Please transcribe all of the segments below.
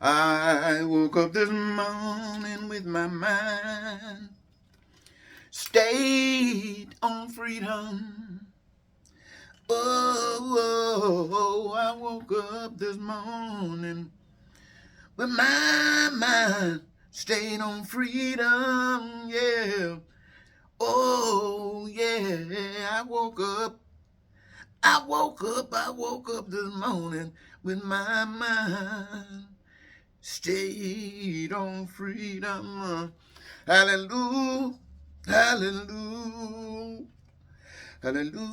I woke up this morning with my mind stayed on freedom. I woke up this morning with my mind stayed on freedom. Yeah. Oh, yeah. I woke up this morning with my mind stayed on freedom. Hallelujah, hallelujah, hallelujah.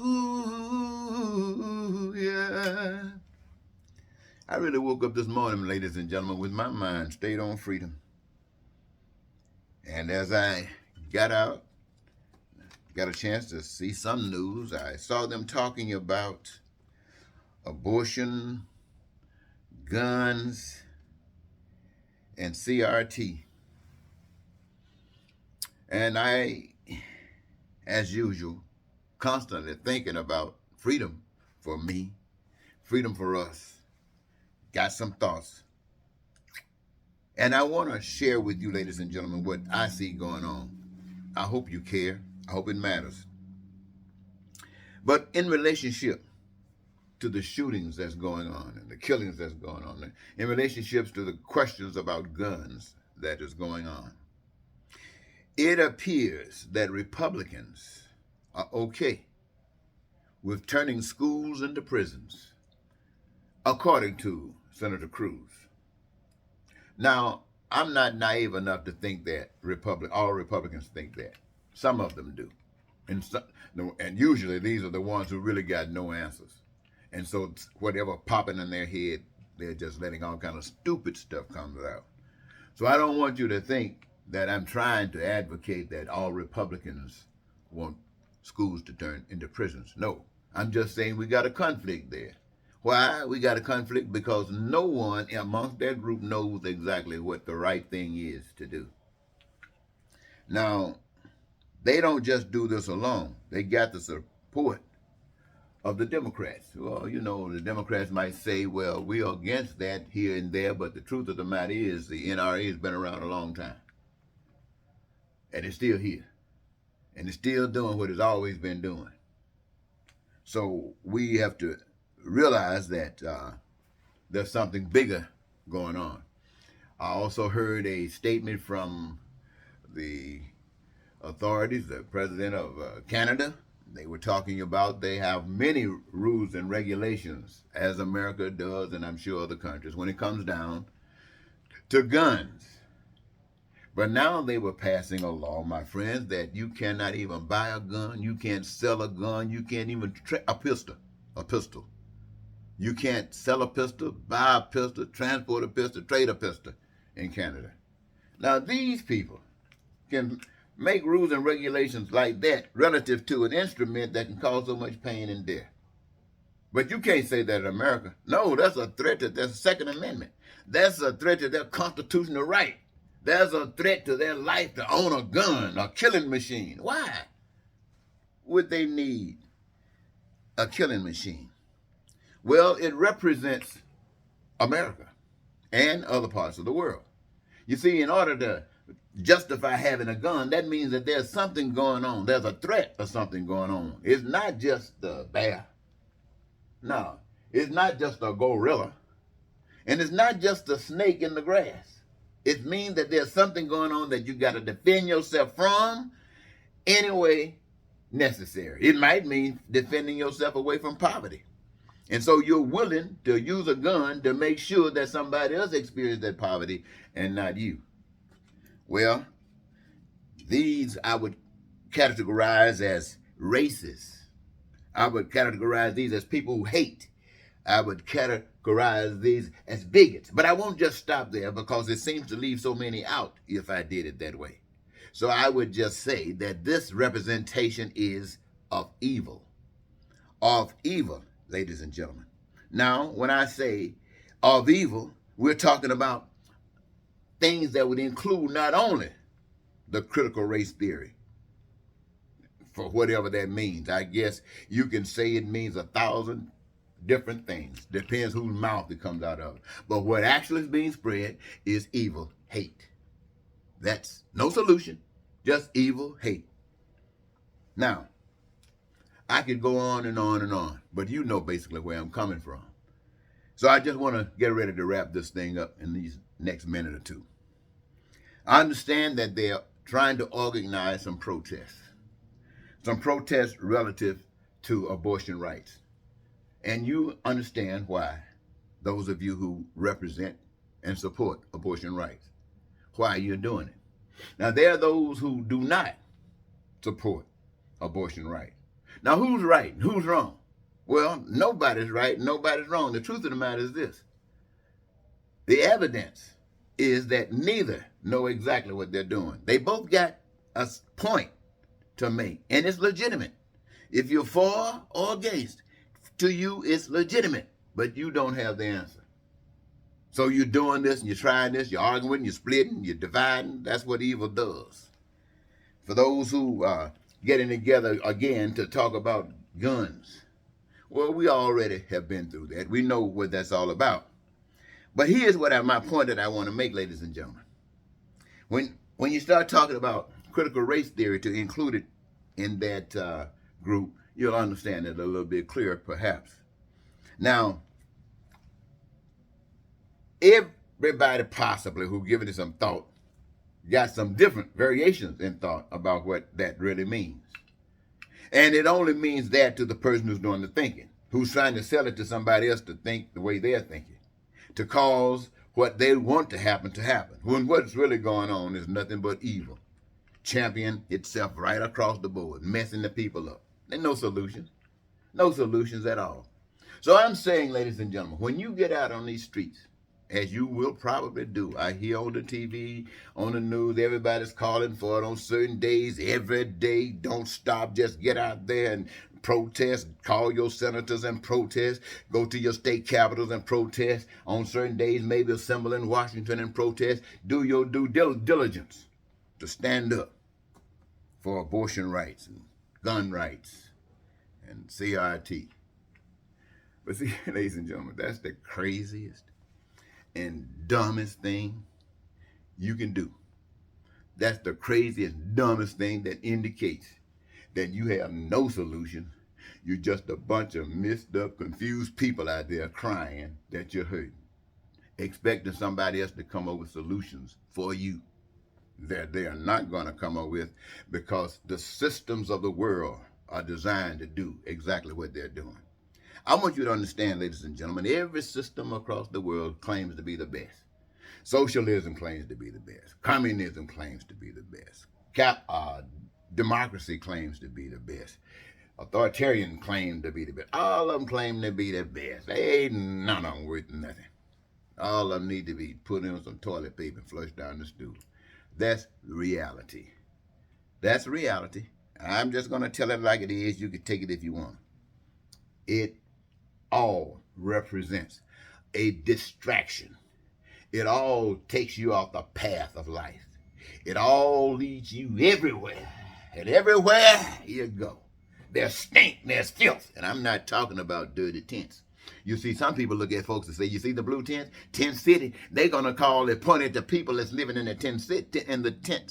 I really woke up this morning, ladies and gentlemen, with my mind stayed on freedom. And as I got out, got a chance to see some news, I saw them talking about abortion, guns, and CRT. And I, as usual, constantly thinking about freedom for me, freedom for us. Got some thoughts. And I want to share with you, ladies and gentlemen, what I see going on. I hope you care. I hope it matters. But in relationship to the shootings that's going on and the killings that's going on, in relationships to the questions about guns that is going on, it appears that Republicans are okay with turning schools into prisons, according to Senator Cruz. Now, I'm not naive enough to think that all Republicans think that. Some of them do. And usually these are the ones who really got no answers. And so whatever popping in their head, they're just letting all kind of stupid stuff come out. So I don't want you to think that I'm trying to advocate that all Republicans want schools to turn into prisons. No, I'm just saying we got a conflict there. Why we got a conflict? Because no one amongst that group knows exactly what the right thing is to do. Now, they don't just do this alone. They got the support of the Democrats. Well, the Democrats might say, well, we are against that here and there, but the truth of the matter is the NRA has been around a long time. And it's still here. And it's still doing what it's always been doing. So we have to realize that there's something bigger going on. I also heard a statement from the authorities, the president of Canada. They were talking about they have many rules and regulations, as America does, and I'm sure other countries, when it comes down to guns. But now they were passing a law, my friends, that you cannot even buy a gun, you can't sell a gun, you can't even a pistol. You can't sell a pistol, buy a pistol, transport a pistol, trade a pistol in Canada. Now these people can make rules and regulations like that relative to an instrument that can cause so much pain and death. But you can't say that in America. No, that's a threat to their Second Amendment. That's a threat to their constitutional right. There's a threat to their life to own a gun, a killing machine. Why would they need a killing machine? Well, it represents America and other parts of the world. You see, in order to justify having a gun, that means that there's something going on. There's a threat of something going on. It's not just the bear. No, it's not just a gorilla. And it's not just a snake in the grass. It means that there's something going on that you got to defend yourself from any way necessary. It might mean defending yourself away from poverty. And so you're willing to use a gun to make sure that somebody else experiences that poverty and not you. Well, these I would categorize as racist. I would categorize these as people who hate. I would categorize these as bigots. But I won't just stop there because it seems to leave so many out if I did it that way. So I would just say that this representation is of evil. Of evil, ladies and gentlemen. Now, when I say of evil, we're talking about things that would include not only the critical race theory, for whatever that means. I guess you can say it means 1,000 different things. Depends whose mouth it comes out of. But what actually is being spread is evil hate. That's no solution, just evil hate. Now, I could go on and on and on, but you know basically where I'm coming from. So I just want to get ready to wrap this thing up in these next minute or two. I understand that they're trying to organize some protests relative to abortion rights. And you understand why, those of you who represent and support abortion rights, why you're doing it. Now, there are those who do not support abortion rights. Now, who's right and who's wrong? Well, nobody's right, nobody's wrong. The truth of the matter is this. The evidence is that neither know exactly what they're doing. They both got a point to make, and it's legitimate. If you're for or against, to you it's legitimate, but you don't have the answer. So you're doing this and you're trying this, you're arguing, you're splitting, you're dividing. That's what evil does. For those who are getting together again to talk about guns, well, we already have been through that. We know what that's all about. But here's my point that I want to make, ladies and gentlemen. When you start talking about critical race theory to include it in that group, you'll understand it a little bit clearer, perhaps. Now, everybody possibly who given it some thought got some different variations in thought about what that really means. And it only means that to the person who's doing the thinking, who's trying to sell it to somebody else to think the way they're thinking, to cause what they want to happen, when what's really going on is nothing but evil. Champion itself right across the board, messing the people up. There's no solutions. No solutions at all. So I'm saying, ladies and gentlemen, when you get out on these streets, as you will probably do, I hear on the TV, on the news, everybody's calling for it on certain days, every day. Don't stop, just get out there and protest, call your senators and protest, go to your state capitals and protest. On certain days, maybe assemble in Washington and protest. Do your due diligence to stand up for abortion rights and gun rights and CRT. But see, ladies and gentlemen, that's the craziest and dumbest thing you can do. That's the craziest, dumbest thing that indicates that you have no solution. You're just a bunch of messed up, confused people out there crying that you're hurting, expecting somebody else to come up with solutions for you that they are not going to come up with, because the systems of the world are designed to do exactly what they're doing. I want you to understand, ladies and gentlemen, every system across the world claims to be the best. Socialism claims to be the best. Communism claims to be the best. Democracy claims to be the best. Authoritarian claim to be the best. All of them claim to be the best. They ain't none of them worth nothing. All of them need to be put in some toilet paper and flushed down the stool. That's reality. That's reality. I'm just going to tell it like it is. You can take it if you want. It all represents a distraction. It all takes you off the path of life. It all leads you everywhere. And everywhere you go, there's stink, there's filth. And I'm not talking about dirty tents. You see, some people look at folks and say, you see the blue tents? Tent city. They're going to call it, point at the people that's living in the tent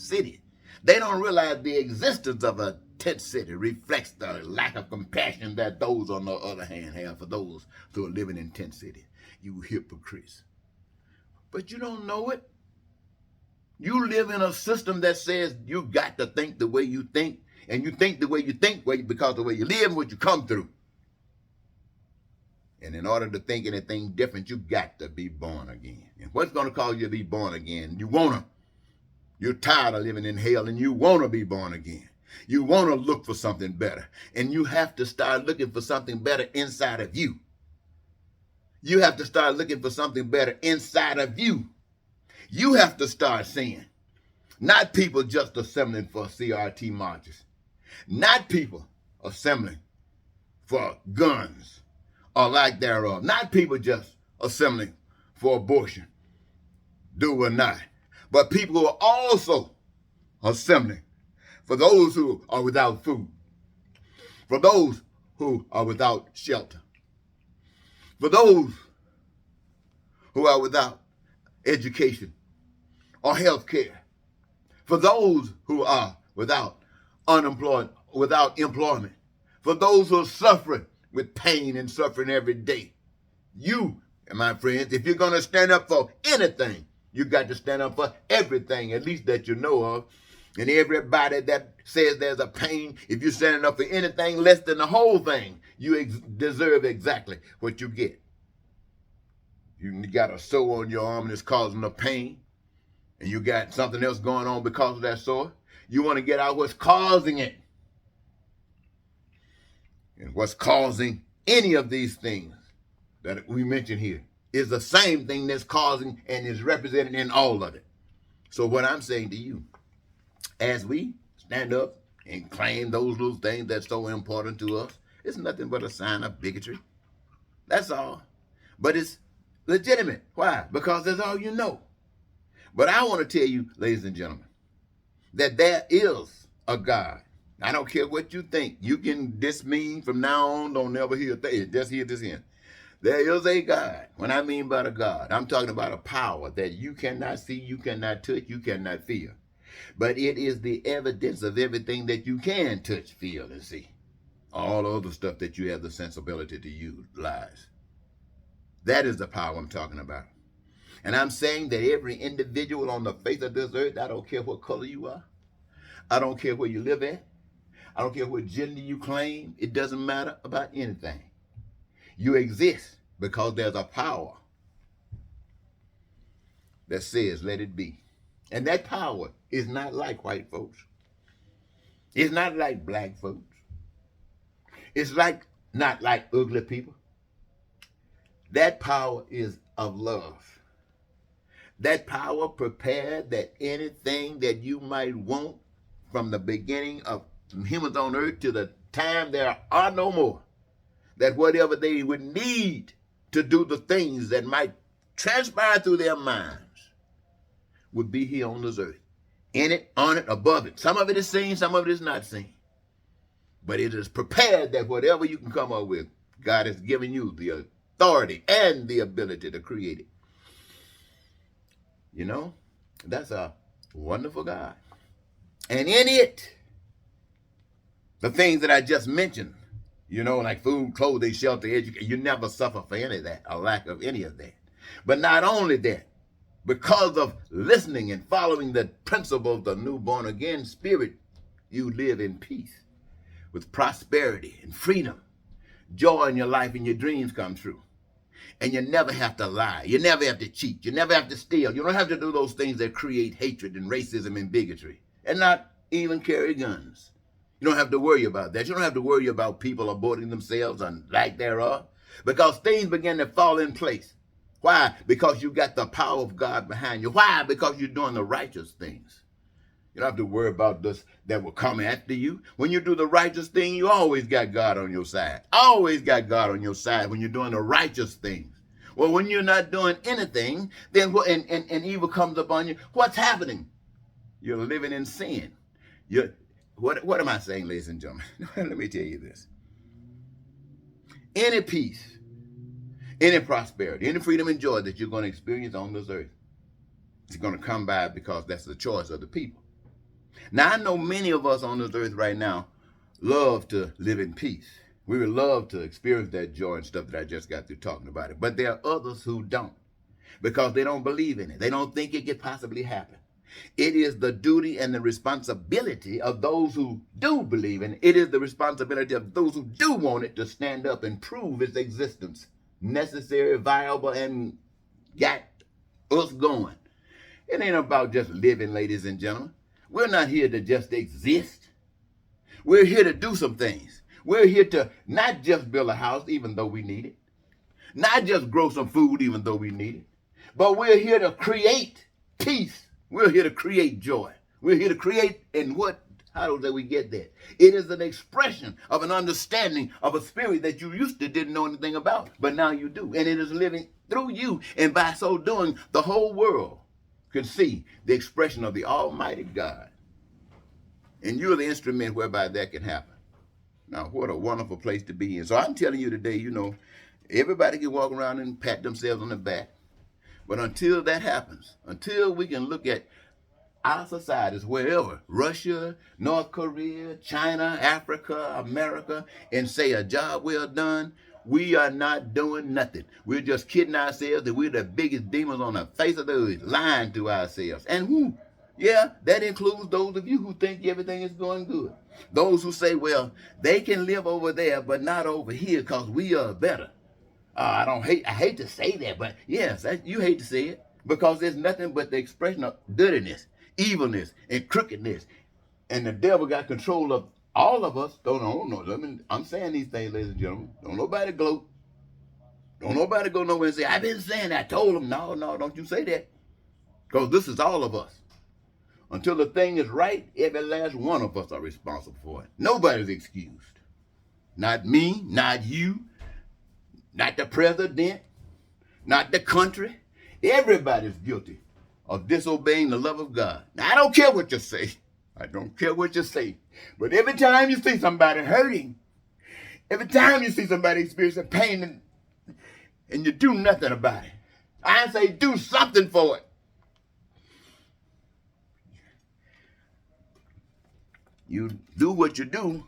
city. They don't realize the existence of a tent city reflects the lack of compassion that those on the other hand have for those who are living in tent city. You hypocrites. But you don't know it. You live in a system that says you got to think the way you think, and you think the way you think because of the way you live and what you come through. And in order to think anything different, you got to be born again. And what's going to cause you to be born again? You're tired of living in hell, and you want to be born again. You want to look for something better. And you have to start looking for something better inside of you. You have to start looking for something better inside of you. You have to start seeing. Not people just assembling for CRT marches. Not people assembling for guns or lack thereof. Not people just assembling for abortion, do or not. But people who are also assembling for those who are without food, for those who are without shelter, For those who are without education or health care, for those who are without employment, for those who are suffering with pain and suffering every day. You, my friends, if you're going to stand up for anything, you got to stand up for everything, at least that you know of. And everybody that says there's a pain, if you're standing up for anything less than the whole thing, you deserve exactly what you get. You got a sore on your arm and it's causing a pain, and you got something else going on because of that sore. You want to get out what's causing it. And what's causing any of these things that we mentioned here is the same thing that's causing and is represented in all of it. So what I'm saying to you, as we stand up and claim those little things that's so important to us, it's nothing but a sign of bigotry. That's all. But it's legitimate. Why? Because that's all you know. But I want to tell you, ladies and gentlemen, that there is a God. I don't care what you think. You can diss me from now on. Don't never hear a thing. Just hear this in. There is a God. When I mean by a God, I'm talking about a power that you cannot see, you cannot touch, you cannot feel. But it is the evidence of everything that you can touch, feel, and see. All the other stuff that you have the sensibility to utilize. That is the power I'm talking about. And I'm saying that every individual on the face of this earth, I don't care what color you are. I don't care where you live at. I don't care what gender you claim. It doesn't matter about anything. You exist because there's a power that says, let it be. And that power is not like white folks. It's not like black folks. It's not like ugly people. That power is of love. That power prepared that anything that you might want from the beginning of humans on earth to the time there are no more, that whatever they would need to do the things that might transpire through their minds would be here on this earth. In it, on it, above it. Some of it is seen, some of it is not seen. But it is prepared that whatever you can come up with, God has given you the authority and the ability to create it. You know, that's a wonderful God. And in it, the things that I just mentioned, you know, like food, clothing, shelter, education, you never suffer for any of that, a lack of any of that. But not only that, because of listening and following the principle of the new born again spirit, you live in peace with prosperity and freedom, joy in your life, and your dreams come true. And you never have to lie. You never have to cheat. You never have to steal. You don't have to do those things that create hatred and racism and bigotry, and not even carry guns. You don't have to worry about that. You don't have to worry about people aborting themselves and lack thereof, because things begin to fall in place. Why? Because you got the power of God behind you. Why? Because you're doing the righteous things. You don't have to worry about this that will come after you. When you do the righteous thing, you always got God on your side. Always got God on your side when you're doing the righteous things. Well, when you're not doing anything, then and evil comes upon you, what's happening? You're living in sin. What am I saying, ladies and gentlemen? Let me tell you this. Any peace, any prosperity, any freedom and joy that you're going to experience on this earth, it's going to come by because that's the choice of the people. Now, I know many of us on this earth right now love to live in peace. We would love to experience that joy and stuff that I just got through talking about it. But there are others who don't, because they don't believe in it. They don't think it could possibly happen. It is the duty and the responsibility of those who do believe in it. It is the responsibility of those who do want it to stand up and prove its existence necessary, viable, and got us going. It ain't about just living, ladies and gentlemen. We're not here to just exist. We're here to do some things. We're here to not just build a house, even though we need it. Not just grow some food, even though we need it. But we're here to create peace. We're here to create joy. We're here to create, and how do we get that? It is an expression of an understanding of a spirit that you used to didn't know anything about, but now you do. And it is living through you. And by so doing, the whole world can see the expression of the Almighty God. And you're the instrument whereby that can happen. Now, what a wonderful place to be in. So I'm telling you today, you know, Everybody can walk around and pat themselves on the back. But until that happens, until we can look at our societies wherever, Russia, North Korea, China, Africa, America, and say a job well done, we are not doing nothing. We're just kidding ourselves that we're the biggest demons on the face of the earth, lying to ourselves. And who? Yeah, that includes those of you who think everything is going good. Those who say, well, they can live over there, but not over here because we are better. I hate to say that, but yes, you hate to say it because there's nothing but the expression of dirtiness, evilness, and crookedness. And the devil got control of all of us. I'm saying these things, ladies and gentlemen. Don't nobody gloat. Don't nobody go nowhere and say, I've been saying that. I told them. No, don't you say that. Because this is all of us. Until the thing is right, every last one of us are responsible for it. Nobody's excused. Not me, not you, not the president, not the country. Everybody's guilty of disobeying the love of God. Now, I don't care what you say. I don't care what you say. But every time you see somebody hurting, every time you see somebody experiencing pain and you do nothing about it, I say do something for it. You do what you do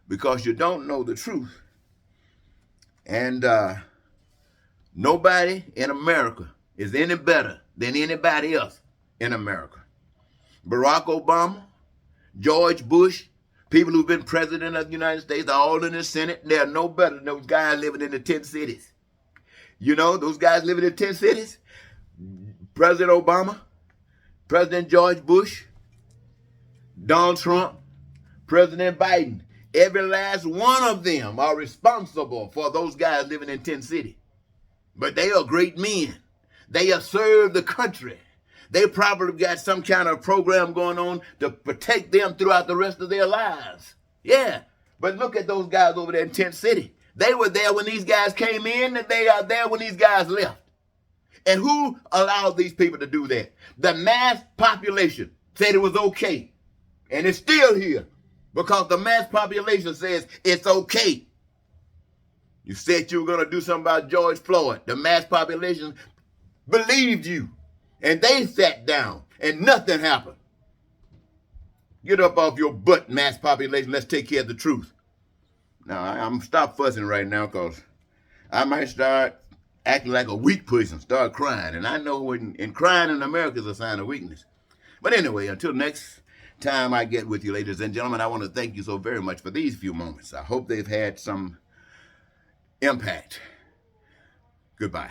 because you don't know the truth. And nobody in America is any better than anybody else in America. Barack Obama, George Bush, people who've been president of the United States are all in the Senate. They're no better than those guys living in the 10 cities. You know, those guys living in 10 cities, President Obama, President George Bush, Donald Trump, President Biden, every last one of them are responsible for those guys living in 10 cities. But they are great men. They have served the country. They probably got some kind of program going on to protect them throughout the rest of their lives. Yeah, but look at those guys over there in Tent City. They were there when these guys came in, and they are there when these guys left. And who allowed these people to do that? The mass population said it was okay. And it's still here because the mass population says it's okay. You said you were going to do something about George Floyd. The mass population believed you. And they sat down and nothing happened. Get up off your butt, mass population. Let's take care of the truth. Now, I'm stop fussing right now because I might start acting like a weak person, start crying. And I know when crying in America is a sign of weakness. But anyway, until next time I get with you, ladies and gentlemen, I want to thank you so very much for these few moments. I hope they've had some impact. Goodbye.